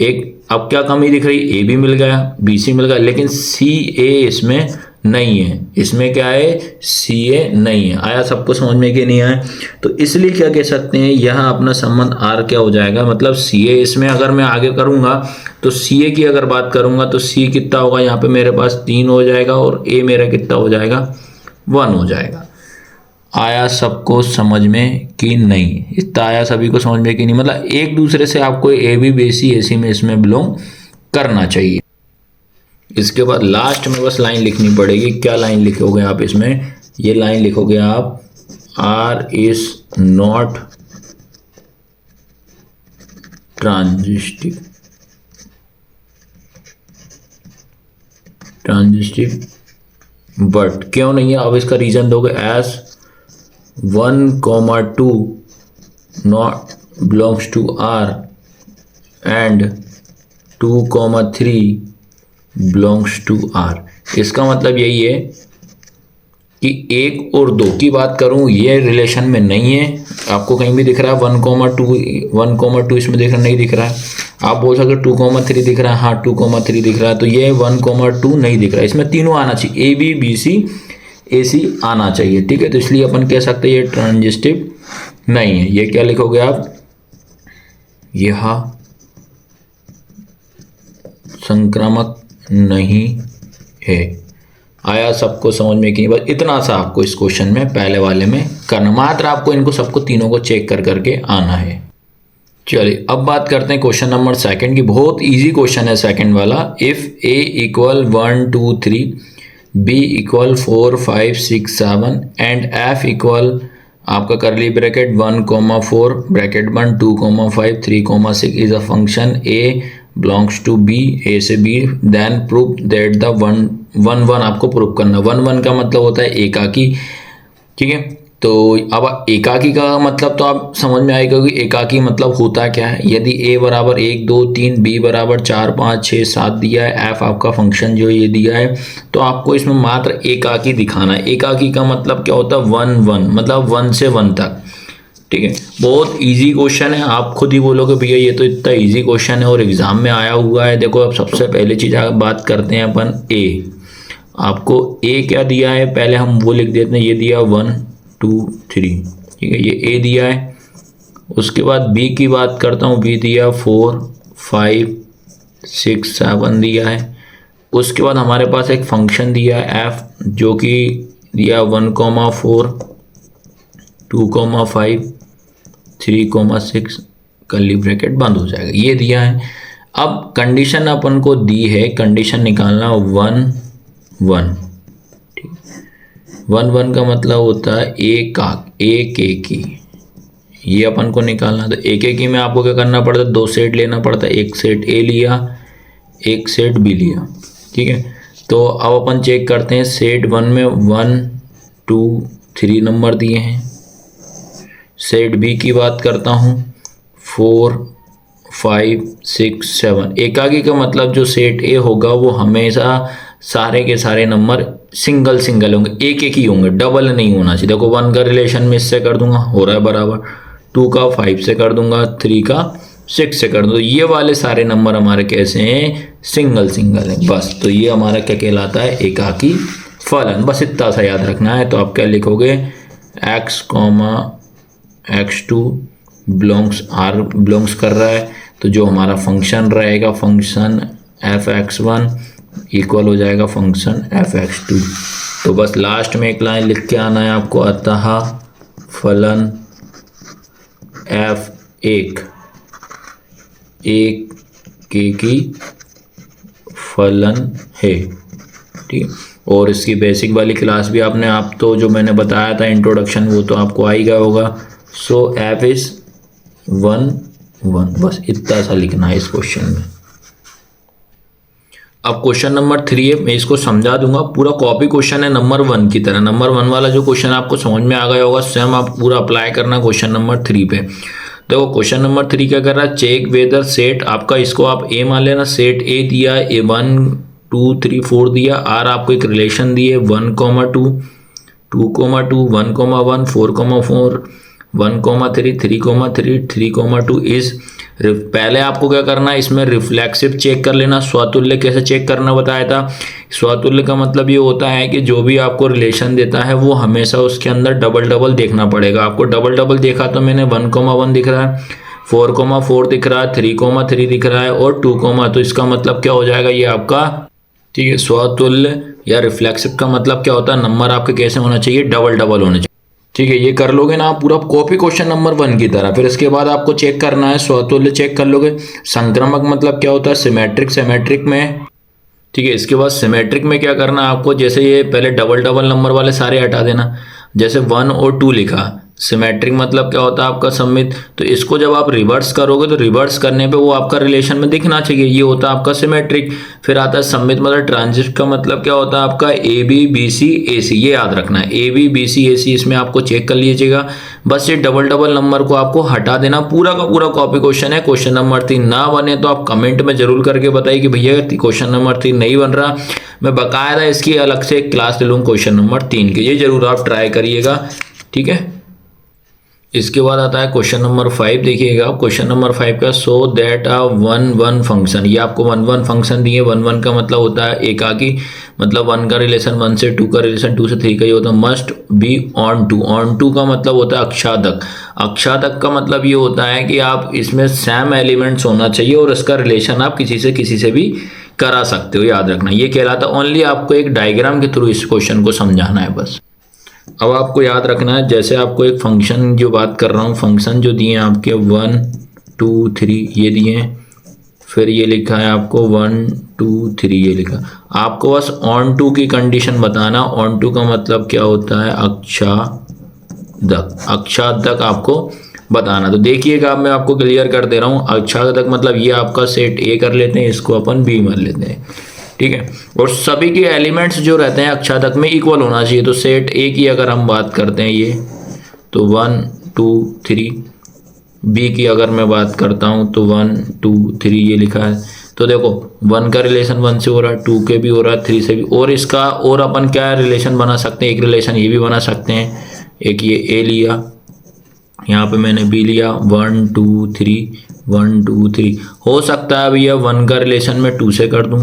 एक, अब क्या कमी दिख रही, ए बी मिल गया, बी सी मिल गया, लेकिन सी ए इसमें नहीं है। इसमें क्या है, सी ए नहीं है। आया सबको समझ में कि नहीं आया? तो इसलिए क्या कह सकते हैं, यहाँ अपना संबंध आर क्या हो जाएगा, मतलब सी ए। इसमें अगर मैं आगे करूंगा तो सी ए की अगर बात करूंगा तो सी कितना होगा, यहाँ पे मेरे पास 3 हो जाएगा, और ए मेरा कितना हो जाएगा, 1 हो जाएगा। आया सबको समझ में कि नहीं? इतना आया सभी को समझ में कि नहीं? मतलब एक दूसरे से आपको ए बी बी सी ए सी में इसमें बिलोंग करना चाहिए। इसके बाद लास्ट में बस लाइन लिखनी पड़ेगी। क्या लाइन लिखोगे आप इसमें? ये लाइन लिखोगे आप, R is not transitive, but क्यों नहीं है? अब इसका रीजन दोगे, as 1,2 not belongs to R and 2,3 belongs to R. इसका मतलब यही है कि 1 और 2 की बात करूं, ये रिलेशन में नहीं है। आपको कहीं भी दिख रहा है 1,2 इसमें दिख रहा नहीं दिख रहा है। आप बोल सकते हो 2,3 दिख रहा है, हाँ 2,3 दिख रहा है, तो ये 1,2 नहीं दिख रहा है। इसमें तीनों आना चाहिए, ए बी बी सी ए सी आना चाहिए, ठीक है। तो इसलिए अपन कह सकते हैं ये ट्रांजिस्टिव नहीं है। ये क्या लिखोगे आप, यह संक्रामक नहीं है। आया सबको समझ में कि बस इतना सा आपको इस क्वेश्चन में पहले वाले में करना, मात्र आपको इनको सबको तीनों को चेक कर करके आना है। चलिए अब बात करते हैं क्वेश्चन नंबर सेकंड की। बहुत इजी क्वेश्चन है सेकंड वाला। If A equal 1 2 3, B equal 4 5 6 7 and f equal आपका curly bracket 1,4 bracket 1 2,5 3,6 is a function A belongs to B, A से B, then prove that the 1 1 आपको प्रूव करना। 1 1 का मतलब होता है एकाकी, ठीक है। तो अब एकाकी का मतलब तो आप समझ में आएगा कि एकाकी मतलब होता क्या है। यदि a बराबर 1 2 3, b बराबर 4 5 6 7 दिया है, f आपका फंक्शन जो ये दिया है, तो आपको इसमें मात्र एकाकी दिखाना है। एकाकी का मतलब क्या होता है 1 1, मतलब 1 से 1 तक, ठीक है। बहुत इजी क्वेश्चन है, आप खुद ही बोलोगे भैया ये तो इतना इजी क्वेश्चन है और एग्जाम में आया हुआ है। देखो अब सबसे पहले चीज बात करते हैं अपन a। आपको a क्या दिया है पहले हम वो लिख देते हैं। ये दिया 1 2 3, ठीक है, ये a दिया है। उसके बाद b की बात करता हूँ, b दिया 4 5 6 7 दिया है। उसके बाद हमारे पास एक फंक्शन दिया है f, जो कि दिया 1,4 2,5 3,6 कर्ली ब्रैकेट बंद हो जाएगा, ये दिया है। अब कंडीशन अपन को दी है, कंडीशन निकालना 1 1, ठीक। 1 1 का मतलब होता है एक एक की, ये अपन को निकालना। तो एक एक में आपको क्या करना पड़ता है, 2 सेट लेना पड़ता है। एक सेट ए लिया, एक सेट बी लिया, ठीक है। तो अब अपन चेक करते हैं। सेट 1 में 1 2 3 नंबर दिए हैं। सेट बी की बात करता हूँ 4 5 6 7। एकाकी का मतलब जो सेट ए होगा वो हमेशा सारे के सारे नंबर सिंगल सिंगल होंगे, एक एक ही होंगे, डबल नहीं होना चाहिए। देखो 1 का रिलेशन में इससे कर दूंगा, हो रहा है बराबर, 2 का 5 से कर दूंगा, 3 का 6 से कर दूंगा। तो ये वाले सारे नंबर हमारे कैसे हैं, सिंगल सिंगल है बस। तो ये हमारा क्या कहलाता है, एकाकी फलन। बस इतना सा याद रखना है। तो आप क्या लिखोगे, x x2 बिलोंग्स कर रहा है, तो जो हमारा फंक्शन रहेगा फंक्शन f(x1) इक्वल हो जाएगा फंक्शन f(x2). तो बस लास्ट में एक लाइन लिख के आना है आपको, अतः फलन f1 एक के की फलन है, ठीक है। और इसकी बेसिक वाली क्लास भी आपने आप तो जो मैंने बताया था इंट्रोडक्शन, वो तो आपको आ ही गया होगा। सो f इज 1 1, बस इतना सा लिखना है इस क्वेश्चन में। अब क्वेश्चन नंबर 3 है, मैं इसको समझा दूंगा। पूरा कॉपी क्वेश्चन है नंबर 1 की तरह। नंबर 1 वाला जो क्वेश्चन आपको समझ में आ गया होगा, सेम आप पूरा अप्लाई करना क्वेश्चन नंबर 3 पे। देखो क्वेश्चन नंबर 3 क्या कर रहा है, चेक वेदर सेट आपका, इसको आप ए मान लेना। सेट ए दिया है, ए 1 2 3 4 दिया। आर आपको एक रिलेशन दिए 1, 2 2, 1, 1 4, 4 1,3 3,3 3,2 इज। पहले आपको क्या करना है, इसमें रिफ्लेक्सिव चेक कर लेना। स्वतुल्य कैसे चेक करना बताया था। स्वतुल्य का मतलब ये होता है कि जो भी आपको रिलेशन देता है वो हमेशा उसके अंदर डबल डबल देखना पड़ेगा। आपको डबल डबल देखा तो मैंने 1,1 दिख रहा है, 4,4 दिख रहा है, 3,3 दिख रहा है और 2, तो इसका मतलब क्या हो जाएगा, ये आपका, ठीक है। स्वतुल्य या रिफ्लेक्सिव का मतलब क्या होता है, नंबर आपके कैसे होना चाहिए, डबल डबल होने चाहिए, ठीक है। ये कर लोगे ना आप पूरा कॉपी क्वेश्चन नंबर 1 की तरह। फिर इसके बाद आपको चेक करना है, स्वतुल्य चेक कर लोगे। संक्रामक मतलब क्या होता है, सिमेट्रिक में, ठीक है। इसके बाद सिमेट्रिक में क्या करना है आपको, जैसे ये पहले डबल डबल नंबर वाले सारे हटा देना। जैसे 1 और 2 लिखा, सिमेट्रिक मतलब क्या होता है आपका सममित। तो इसको जब आप रिवर्स करोगे तो रिवर्स करने पे वो आपका रिलेशन में दिखना चाहिए, ये होता है आपका सिमेट्रिक। फिर आता है सममित मतलब ट्रांजिट का मतलब क्या होता है आपका ए बी बी सी ए सी, ये याद रखना है ए बी बी सी ए सी, इसमें आपको चेक कर लीजिएगा। बस ये डबल डबल नंबर को आपको हटा देना, पूरा का पूरा कॉपी क्वेश्चन है। क्वेश्चन नंबर 3 ना बने तो आप कमेंट में जरूर करके बताइए कि भैया क्वेश्चन नंबर 3 नहीं बन रहा, मैं बकायदा इसकी अलग से एक क्लास ले लूँ क्वेश्चन नंबर 3 के, ये जरूर आप ट्राई करिएगा, ठीक है। इसके बाद आता है क्वेश्चन नंबर 5, देखिएगा क्वेश्चन नंबर 5 का so that a one one function, ये आपको वन वन फंक्शन दिए। वन वन का मतलब होता है एकाकी, मतलब 1 का रिलेशन 1 से, 2 का रिलेशन 2 से 3 का ये होता है। Must be onto, onto का मतलब होता है अक्षादक। अक्षादक का मतलब ये होता है कि आप इसमें सेम एलिमेंट्स होना चाहिए और इसका रिलेशन आप किसी से भी करा सकते हो, याद रखना। ये कहलाता है, ओनली आपको एक डायग्राम के थ्रू इस क्वेश्चन को समझाना है बस। अब आपको याद रखना है, जैसे आपको एक फंक्शन जो बात कर रहा हूँ, फंक्शन जो दिए हैं आपके 1 2 3 ये दिए हैं, फिर ये लिखा है आपको 1 2 3 ये लिखा। आपको बस ऑन टू की कंडीशन बताना। ऑन टू का मतलब क्या होता है अक्षादक, अक्षादक आपको बताना। तो देखिएगा, अब मैं आपको क्लियर कर दे रहा हूँ। अक्षादक मतलब ये आपका सेट ए कर लेते हैं, इसको अपन बी मान लेते हैं, ठीक है। और सभी के एलिमेंट्स जो रहते हैं अक्षादक में इक्वल होना चाहिए। तो सेट ए की अगर हम बात करते हैं ये, तो 1 2 3, बी की अगर मैं बात करता हूँ तो 1 2 3 ये लिखा है। तो देखो 1 का रिलेशन 1 से हो रहा है, 2 के भी हो रहा है, 3 से भी। और इसका और अपन क्या रिलेशन बना सकते हैं, एक रिलेशन ये भी बना सकते हैं। एक ये ए लिया, यहाँ पे मैंने बी लिया, 1 2 3 1 2 3। हो सकता है भैया 1 का रिलेशन मैं 2 से कर दूँ,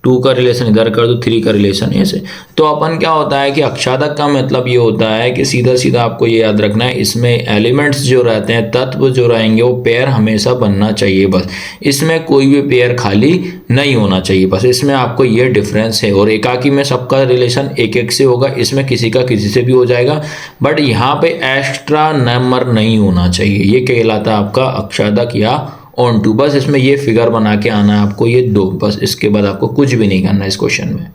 2 का रिलेशन इधर कर दो, 3 का रिलेशन ऐसे। तो अपन क्या होता है कि अक्षादक का मतलब ये होता है कि सीधा सीधा आपको ये याद रखना है, इसमें एलिमेंट्स जो रहते हैं, तत्व जो रहेंगे, वो पेयर हमेशा बनना चाहिए बस। इसमें कोई भी पेयर खाली नहीं होना चाहिए, बस इसमें आपको ये डिफरेंस है। और एकाकी में सबका रिलेशन एक एक से होगा, इसमें किसी का किसी से भी हो जाएगा, बट यहाँ पे एक्स्ट्रा नंबर नहीं होना चाहिए। ये कहलाता है आपका अक्षादक या ऑन टू। बस इसमें ये फिगर बना के आना है आपको, ये 2, बस इसके बाद आपको कुछ भी नहीं करना है इस क्वेश्चन में।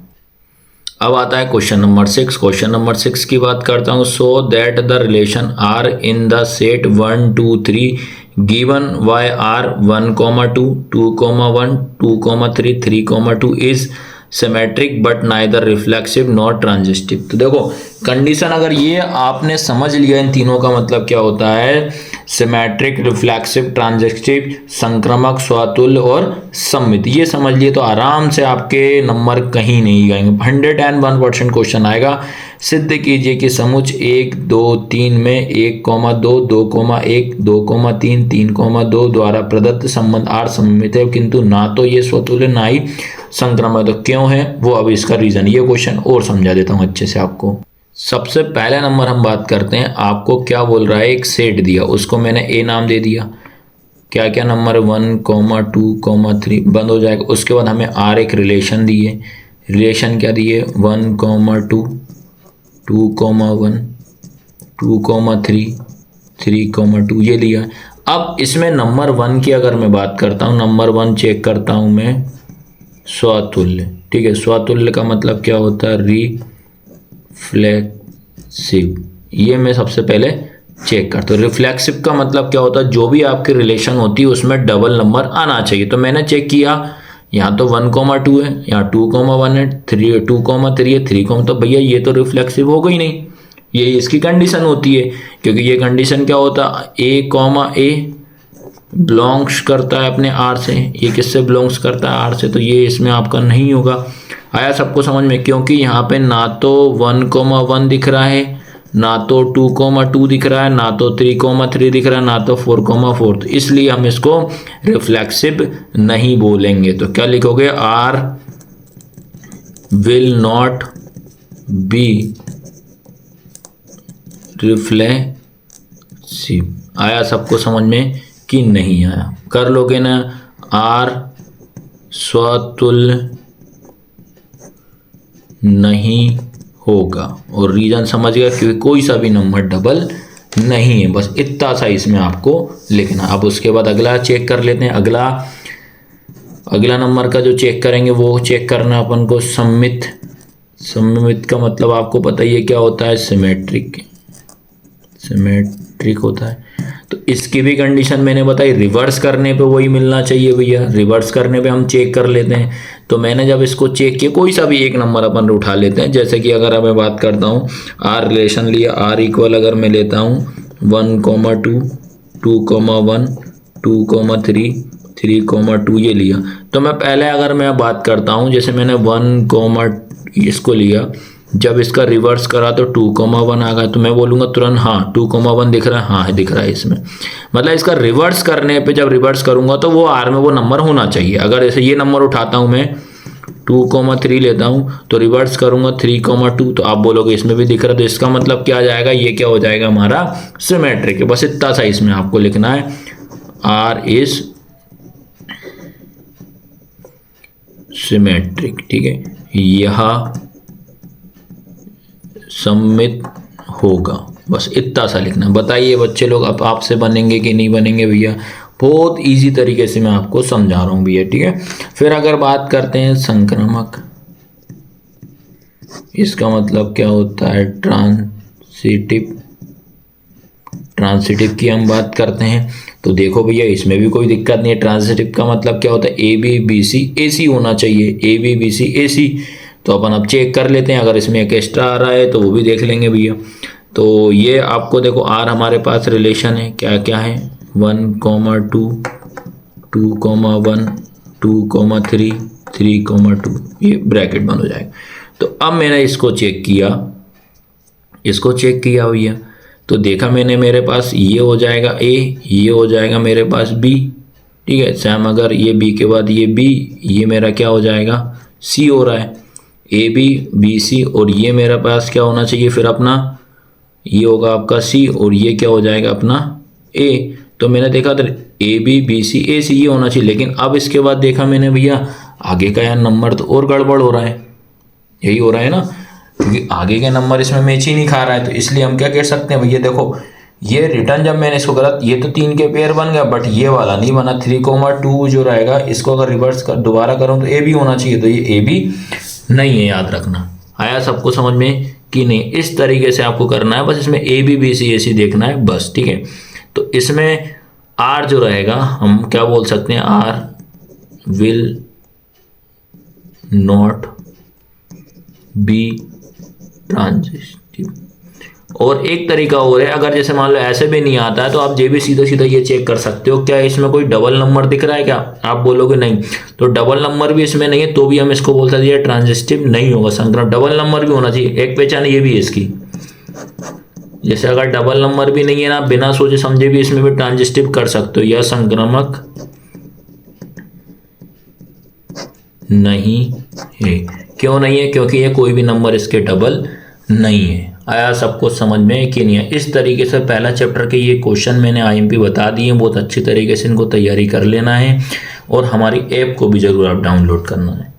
अब आता है क्वेश्चन नंबर 6। क्वेश्चन नंबर 6 की बात करता हूँ। So that the relation R in the set 1 2 3 given by R 1 2 2 1 2 3 3 2 is symmetric but neither reflexive not transitive. तो देखो कंडीशन अगर ये आपने समझ लिया, इन तीनों का मतलब क्या होता है, सिमेट्रिक, रिफ्लेक्सिव, ट्रांजिस्टिव, संक्रामक, स्वतुल्य और सममित, ये समझ लिए तो आराम से आपके नंबर कहीं नहीं जाएंगे। 101% क्वेश्चन आएगा। सिद्ध कीजिए कि समुच्चय 1 2 3 में 1,2 2,1 2,3 3,2 द्वारा प्रदत्त संबंध आर सममित है, किंतु ना तो ये स्वतुल्य ना ही संक्रामक। तो क्यों है वो, अब इसका रीजन, ये क्वेश्चन और समझा देता हूँ अच्छे से आपको। सबसे पहले नंबर हम बात करते हैं, आपको क्या बोल रहा है, एक सेट दिया, उसको मैंने ए नाम दे दिया। क्या क्या नंबर 1 2 3 बंद हो जाएगा। उसके बाद हमें आर एक रिलेशन दिए, रिलेशन क्या दिए, 1 2 2 1 2 3 3 2 ये लिया। अब इसमें नंबर 1 की अगर मैं बात करता हूँ, नंबर 1 चेक करता हूँ मैं, स्वतुल्य, ठीक है। स्वतुल्य का मतलब क्या होता है, रिफ्लेक्सिव, ये मैं सबसे पहले चेक करता हूँ। रिफ्लेक्सिव का मतलब क्या होता है, जो भी आपकी रिलेशन होती है उसमें डबल नंबर आना चाहिए। तो मैंने चेक किया, यहाँ तो 1 2 है, यहाँ 2 1 है, 3 2 3 है, 3 तो भैया ये तो रिफ्लेक्सिव हो गई नहीं, ये इसकी कंडीशन होती है। क्योंकि ये कंडीशन क्या होता है, ए बिलोंग्स करता है अपने आर से, ये किससे बिलोंग्स करता है, आर से, तो ये इसमें आपका नहीं होगा। आया सबको समझ में, क्योंकि यहाँ पे ना तो 1 1 दिख रहा है, ना तो 2 2 दिख रहा है, ना तो 3 3 दिख रहा है, ना तो 4 4, तो इसलिए हम इसको रिफ्लेक्सिव नहीं बोलेंगे। तो क्या लिखोगे, R will not be reflexive. आया सबको समझ में कि नहीं आया, कर लोगे ना। आर स्वतुल्य नहीं होगा, और रीजन समझ गया, क्योंकि कोई सा भी नंबर डबल नहीं है, बस इतना सा इसमें आपको लिखना। अब उसके बाद अगला चेक कर लेते हैं। अगला नंबर का जो चेक करेंगे वो चेक करना अपन को सममित। सममित का मतलब आपको पता ही है क्या होता है, सिमेट्रिक, सिमेट्रिक होता है। तो इसकी भी कंडीशन मैंने बताई, रिवर्स करने पे वही मिलना चाहिए भैया। रिवर्स करने पे हम चेक कर लेते हैं। तो मैंने जब इसको चेक किया, कोई सा भी एक नंबर अपन उठा लेते हैं। जैसे कि अगर मैं बात करता हूँ आर रिलेशन लिया, आर इक्वल अगर मैं लेता हूँ 1,2, 2,1, 2,3, 3,2 ये लिया। तो मैं पहले अगर मैं बात करता हूँ, जैसे मैंने 1, इसको लिया, जब इसका रिवर्स करा तो 2,1 आ गया। तो मैं बोलूँगा तुरंत हाँ 2,1 दिख रहा है, हाँ है दिख रहा है इसमें। मतलब इसका रिवर्स करने पे जब रिवर्स करूँगा तो वो आर में वो नंबर होना चाहिए। अगर ऐसे ये नंबर उठाता हूँ मैं 2,3 लेता हूँ तो रिवर्स करूँगा 3,2, तो आप बोलोगे इसमें भी दिख रहा है। तो इसका मतलब क्या आ जाएगा, ये क्या हो जाएगा हमारा सिमेट्रिक है। बस इतना सा इसमें आपको लिखना है, आर इज सिमेट्रिक। ठीक है, यह सममित होगा। बस इतना सा लिखना। बताइए बच्चे लोग अब आपसे बनेंगे कि नहीं बनेंगे भैया। बहुत इजी तरीके से मैं आपको समझा रहा हूँ भैया। ठीक है, फिर अगर बात करते हैं संक्रामक, इसका मतलब क्या होता है, ट्रांसिटिव। ट्रांसिटिव की हम बात करते हैं तो देखो भैया इसमें भी कोई दिक्कत नहीं है। ट्रांसिटिव का मतलब क्या होता है, ए बी बी सी ए सी होना चाहिए, ए बी बी सी ए सी। तो अपन अब चेक कर लेते हैं, अगर इसमें एक एक्स्ट्रा आ रहा है तो वो भी देख लेंगे भैया। तो ये आपको देखो आर हमारे पास रिलेशन है, क्या क्या है, 1,2, 2,1, 2,3, 3,2, ये ब्रैकेट बंद हो जाएगा। तो अब मैंने इसको चेक किया भैया। तो देखा मैंने, मेरे पास ये हो जाएगा ए, ये हो जाएगा मेरे पास बी। ठीक है, सेम अगर ये बी के बाद ये बी, ये मेरा क्या हो जाएगा, सी हो रहा है, ए बी बी सी। और ये मेरे पास क्या होना चाहिए फिर अपना, ये होगा आपका सी, और ये क्या हो जाएगा अपना ए। तो मैंने देखा तो ए बी बी सी ए सी ये होना चाहिए। लेकिन अब इसके बाद देखा मैंने भैया आगे का यार नंबर तो और गड़बड़ हो रहा है। यही हो रहा है ना, क्योंकि आगे के नंबर इसमें मैच ही नहीं खा रहा है। तो इसलिए हम क्या कह सकते हैं भैया, देखो ये रिटर्न जब मैंने इसको गलत, ये तो 3 के पेयर बन गया बट ये वाला नहीं बना। 3,2 जो रहेगा इसको अगर रिवर्स कर दोबारा करूँ तो ए बी होना चाहिए। तो ये ए बी नहीं है, याद रखना। आया सबको समझ में कि नहीं? इस तरीके से आपको करना है, बस इसमें ए बी बी सी ए सी देखना है बस। ठीक है, तो इसमें आर जो रहेगा हम क्या बोल सकते हैं, R will not be transitive. और एक तरीका और है, अगर जैसे मान लो ऐसे भी नहीं आता है तो आप ये भी सीधा सीधा ये चेक कर सकते हो, क्या इसमें कोई डबल नंबर दिख रहा है क्या? आप बोलोगे नहीं, तो डबल नंबर भी इसमें नहीं है तो भी हम इसको बोलते हैं ये ट्रांजिटिव नहीं होगा। संक्रमण डबल नंबर भी होना चाहिए, एक पहचान ये भी है इसकी। जैसे अगर डबल नंबर भी नहीं है ना, बिना सोचे समझे भी इसमें भी ट्रांजिटिव कर सकते हो। यह संक्रामक नहीं है। क्यों नहीं है? क्योंकि ये कोई भी नंबर इसके डबल नहीं है। आया सबको समझ में कि नहीं है? इस तरीके से पहला चैप्टर के ये क्वेश्चन मैंने आईएमपी बता दिए, बहुत अच्छी तरीके से इनको तैयारी कर लेना है और हमारी ऐप को भी जरूर आप डाउनलोड करना है।